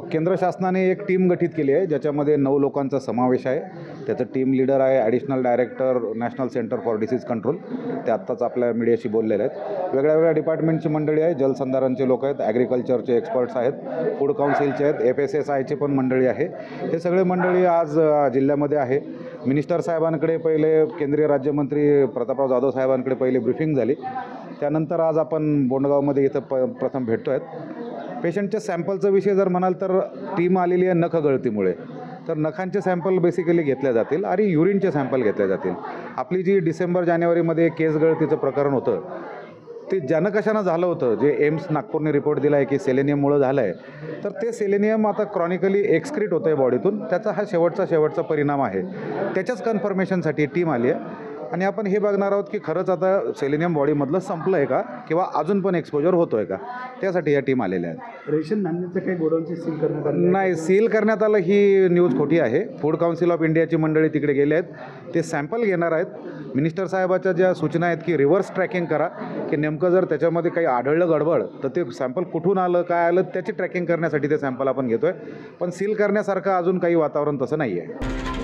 केंद्र शासनाने एक टीम गठीत केली आहे ज्याच्यामध्ये 9 लोकांचा समावेश आहे। त्याचं टीम लीडर आहे additional director national centre for disease control, ते आत्ताच आपल्या मीडियाशी बोललेले आहेत। वेगळ्या वेगळ्या डिपार्टमेंटची मंडळी आहे, जलसंधारणचे लोक आहेत, ॲग्रिकल्चरचे एक्सपर्ट्स आहेत, फूड काउन्सिलचे आहेत, FSSAIचे पण मंडळी आहे। हे सगळे मंडळी आज जिल्ह्यामध्ये आहे। मिनिस्टर साहेबांकडे पहिले केंद्रीय राज्यमंत्री प्रतापराव जाधव साहेबांकडे पहिले ब्रीफिंग झाली, त्यानंतर आज आपण बोंडगावमध्ये इथं प्रथम भेटतो आहेत। पेशंटच्या सॅम्पलचा विषय जर म्हणाल तर टीम आलेली आहे नख गळतीमुळे, तर नखांचे सॅम्पल बेसिकली घेतले जातील आणि युरिनचे सॅम्पल घेतले जातील। आपली जी डिसेंबर-जानेवारीमध्ये केस गळतीचं प्रकरण होतं ते ज्यानं कशानं झालं होतं, जे एम्स नागपूरने रिपोर्ट दिला आहे की सेलेनियममुळं झालं आहे, तर ते सेलेनियम आता क्रॉनिकली एक्सक्रीट होतं आहे बॉडीतून, त्याचा हा शेवटचा परिणाम आहे। त्याच्याच कन्फर्मेशनसाठी टीम आली आहे आणि आपण हे बघणार आहोत की खरंच आता सेलेनियम बॉडीमधलं संपलं आहे का किंवा अजून पण एक्सपोजर होतो आहे का, त्यासाठी या टीम आलेल्या आहेत। रेशन धान्याचं काही गोडाऊनचे सील करण्यात आलं नाही, सील करण्यात आलं ही न्यूज खोटी आहे। फूड काउन्सिल ऑफ इंडियाची मंडळी तिकडे गेले आहेत, ते सॅम्पल घेणार आहेत। मिनिस्टर साहेबाच्या ज्या सूचना आहेत की रिव्हर्स ट्रॅकिंग करा, की नेमकं जर त्याच्यामध्ये काही आढळलं गडबड तर ते सॅम्पल कुठून आलं काय आलं त्याची ट्रॅकिंग करण्यासाठी ते सॅम्पल आपण घेतो आहे, पण सील करण्यासारखं अजून काही वातावरण तसं नाही आहे।